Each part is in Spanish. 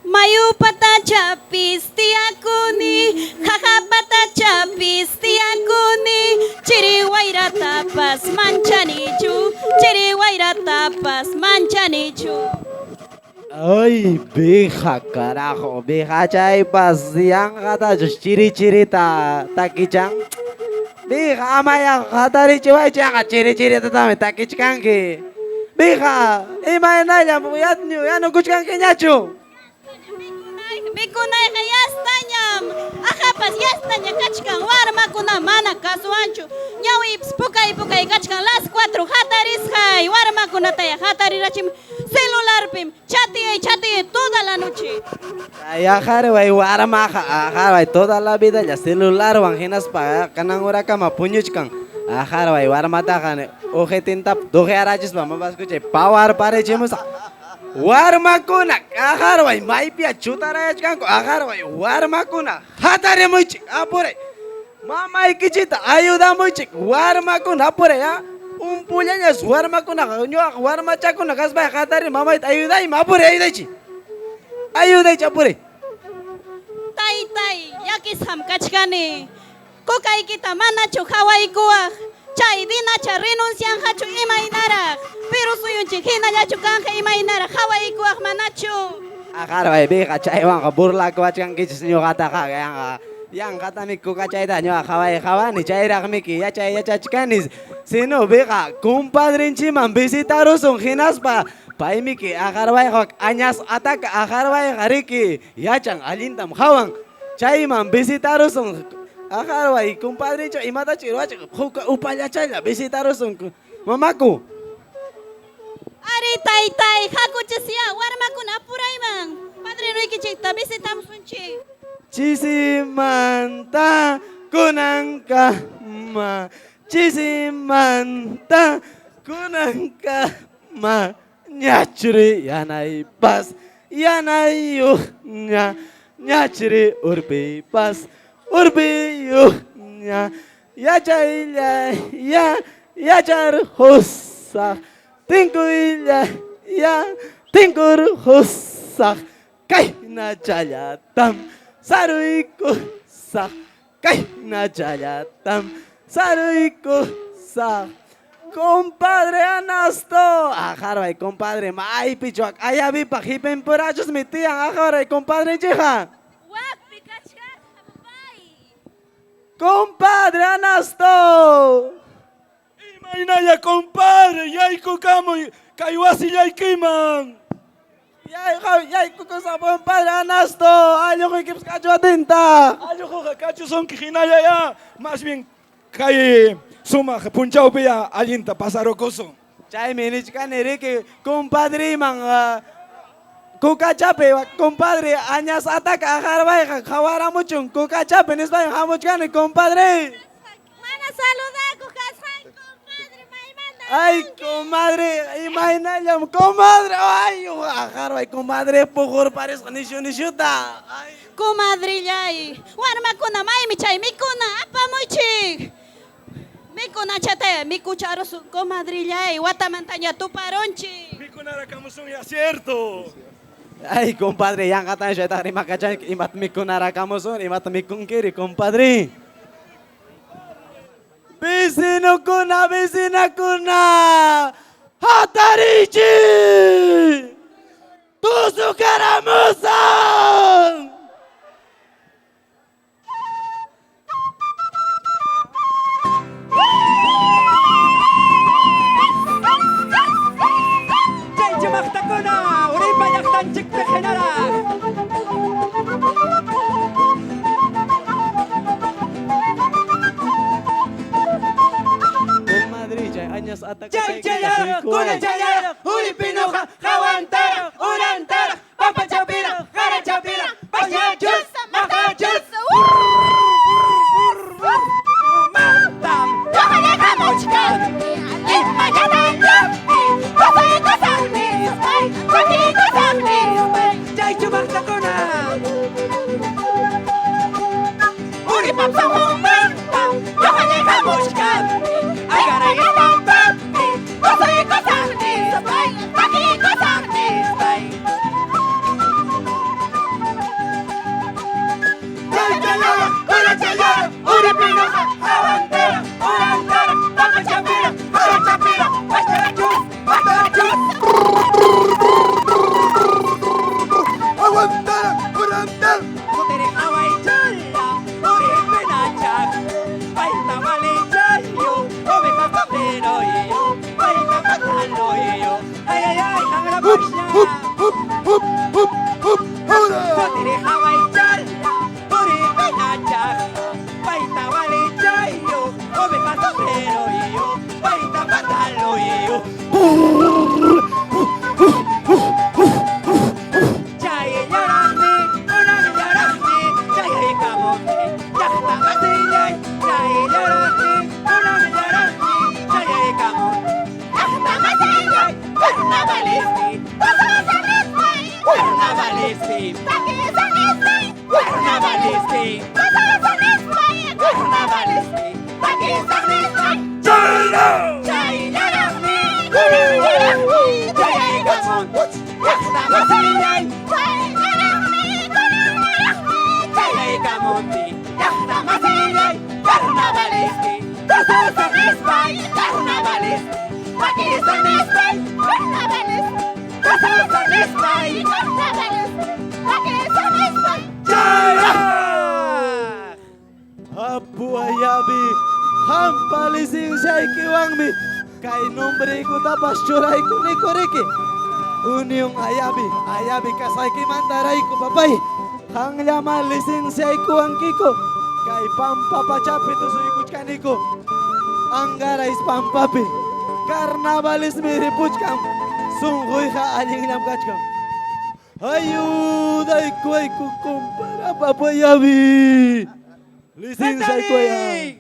Mayupata chapis tiakuni, jajapata chapis tiakuni, chiriwairatapas manchanichu, chiriwairatapas manchanichu. Ay, vieja, carajo, vieja chay pasiyan kata chiri chiri takichan. Vieja, amaya hatari chiwai changa chiri chiri tatame takichkanki. Vieja, imaynaya ya no kuchkanki ñachu. Mikunayqa yastañam, ajapas yastaña kachkan warmakuna mana kasuanchu. Ñawipas pukay kachkan las 4 hatarisqay warmakunataya hatarirachim celularpim chatiyay toda la noche. Ay, ajarway warmaja, ajarway toda la vida ya celular wanginas pa kanang ura kama puñuchkan. Ajarway warmata kan ojetintap doje arachis vamos a escuchar power parechemos. Warmakuna, ajarway maipia chutarayachkanku, ajarway warmakuna hataremuchik apure. Mama ikichita ayudamuchik warmakuna apure ya. Un puñañas warmakuna, ñuaq warmachakuna kasbay hatari mamay ayuday apure ayudaychi. Ayudaychi apure. Tay, yakisham kachkani. Kukaykita manachu hawaykuwaq. Chay dinacha renuncian hachu imaynaraq. Pero suyunchik hinallachu kanja imaynaraq hawaykuwaq manachu. Ajarway vieja chaywanqa burlakuachkankichis ñuqataqa yanqa. Yanqata mikukachayta ñuqa hawani chayraqmiki yachachkanis. Sino vieja compadrinchiman visitarusun hinaspa paymiki ajarwayqa añas ataca ajarwayqa riki yachan allintam hawan chayman visitarusun. Ajarway compadrincho imatachi ruachi upallachaylla visitarusun mamaku. Ari tay, hakuchisiya warmakuna apurayman. Padrinuykichikta visitamusunchik. Chisimanta kunankama Chisimanta kunankama ñachuri yanaypas yanayuqña ñachuri urpipas urpiyuqña yachaylla yachar husaq tinkuylla tinkur husaq kayna challatam saruykusaq kayna challatam saruykusaq. Compadre Anasto, ajarway compadre maypichuak ayavipa hipenpurachus mi tiyan ajarway compadre chija. Wakpi kachkan bay. Compadre Anasto. Imaynaya compadre, yayku kamuy kaywasi yaykiman. Yaykukusa compadre Anasto, ayukikips kachu atinta. Ayujuja kachu son kijinaya ya, más bien kay suma punchawpi ya allinta pasarokoso. Chay minichkani riki compadre man kukachape compadre añas ataca ajarwayqa qhawaramuchun kukachape nispayan hamuchkani compadre. Mana saludaku kasqan compadre maymanta. Ay comadre imaynallam comadre ay ajarway comadre pujur parisqa nishuta. Ay Comadrillay, warmakuna maymi chay mikuna apamuychik. Mikuna chataya mikucharus comadrillay, watamantaña tuparonchik. Mikunara kamusun ya cierto. Ay compadre yanqatan shayta rimakachay imat mikunarakamusun imat mikunkiri compadre. Vecinakuna hatarichi tusukaramusan. Jaychumaqtakuna uripa llaqtanchikpi hinaraq. Comadre chay añas ataca Chaychayaro, kunachayaro, uripinuqa qhawantaro, urantaro, pampachawpira, qarachawpira, pañachus, maqachus. Mantam, yoqani hamuchkan, imayanayllapi, kusaykusanmispay, kusaykusanmispay. Chaychumaqtakuna uripapsamunmantam, yoqani hamuchkan, ayqarayllapi, kusaykusanmispay, kusaykusanmispay. Carnavalisti. Carnavalisti. Carnavalisti. Abu ayabi, hampali sing say kiwangmi, kay nombre ko tapas churay ko ni koriki. Unyong ayabi kasay kimandaray ko papay. Hang lamali sing say kuwang kiko, kay pampapachapi to suikut kaniko. Anggarais pampapi, karnavalis miripuchkam, sunghoy ka aling lam kachkam. Ayuday ko ay kukumpara papayabi. Listen sa kuya.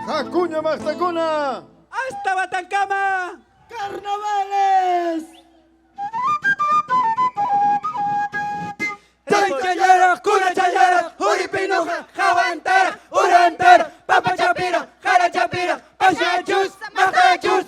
Hakuna Maxtacuna. ¡Hasta Batancama! ¡Carnavales! Chayara, cura chayara, uripinoja, jawantara, urantara, papa chapira, jara chapira, pasachus, majachus.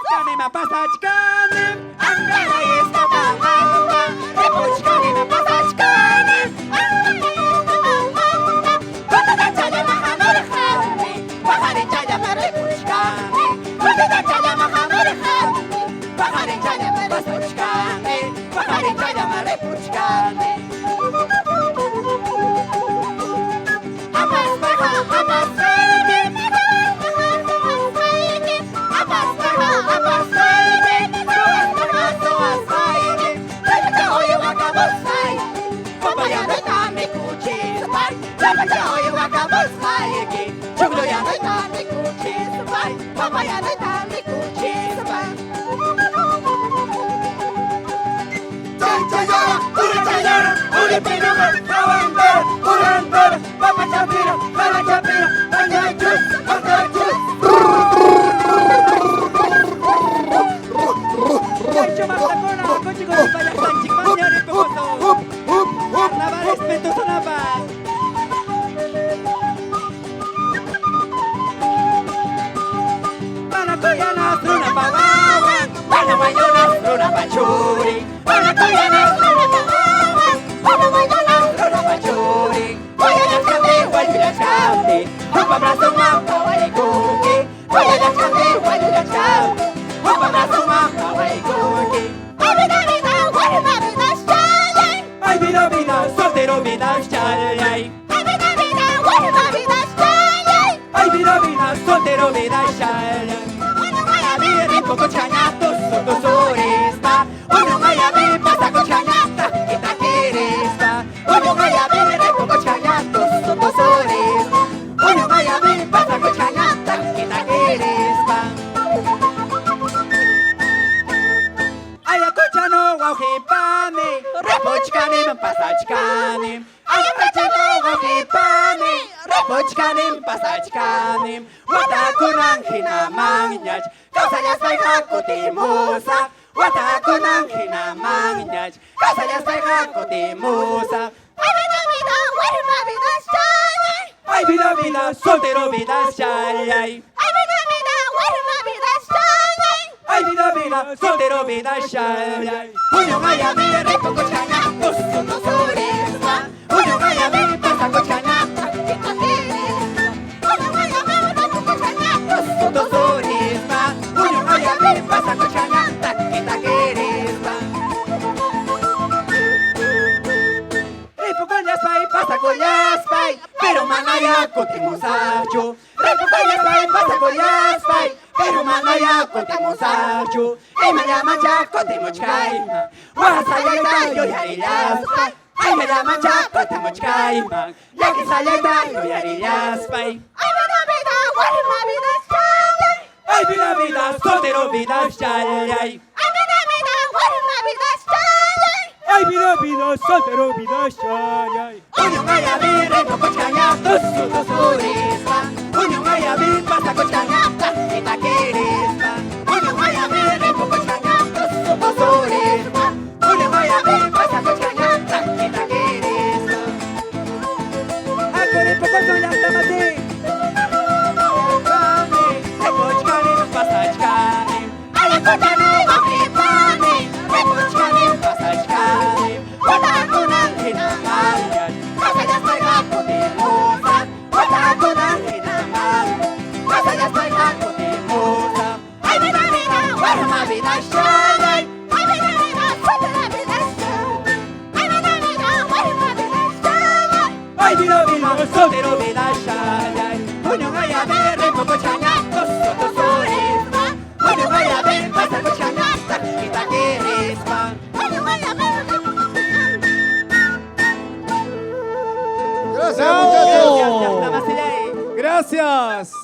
Kanema pasachkanem, angara esta mamamba, repuchkanema pasachkanem, angara esta mamamba, patata chaya mahamorjami, pajari chaya marepuchkami, patata chaya mahamorjami, pajari chaya marepuchkami, pajari chaya marepuchkami. Amas baja, amas baja, amas baja, amas soltero hipane, repochkanim, pasachkanim. Ayatachino hipane, repochkanim, pasachkanim. Watakunang hinamangnyaj, kausayas may hakutimusa. Watakunang hinamangnyaj, kausayas may hakutimusa. Ay vida, vida, soltero, vida, shalay. Ay vida, vida, soltero, vida, shalay. Uno vaya a ver, repocochana, oso, no sorisma. Uno vaya a ver, pasa cochana, taquita quirisma. Uno vaya a ver, repocochana, oso, no sorisma. Uno vaya a ver, pasa cochana, taquita quirisma. Repocollas pay, pasa collas pay, pero manaya cotimusacho. Repocollas pay, pasa collas pay, pero manaya cotimusacho. Ay me llama ya cotimuchkaima, wasayayta yo yarillas pay. Ay me llama ya cotimuchkaima, ya que sayayta yo yarillas pay. Ay vida vida, guarma vida chalay. Ay vida vida, soltero vida chalay. Ay vida vida, guarma vida chalay. Ay, vida, vida, soltero, vida, shalay. Uno vaya a ver, repocochana, tosu, tosurisma. Uno vaya a ver, pasa cochana, taquita quirisma. Uno vaya a ver, repocochana, tosu, tosurisma. Uno vaya a ver, pasa cochana, taquita quirisma. Agora repocochana, tamate. Repocochana, pasa chkani. Ay, cochana, wafipani. Repocochana, pasa chkani. Watakunang hinamangyan, kasayas may hakutimusa. Watakunang hinamangyan, kasayas may hakutimusa. Ay vida vida, warma vida shalay. Ay vida vida, soltera vida shalay. Ay vida vida, warma vida shalay. Ay vida vida, soltero vida shalay. Uno vaya a ver, repocochana, toso, tosurisma. Uno vaya a ver, pasa cochana, taquita quirisma. Uno vaya a ver, Gracias, muchachos. Gracias, namaste. Gracias.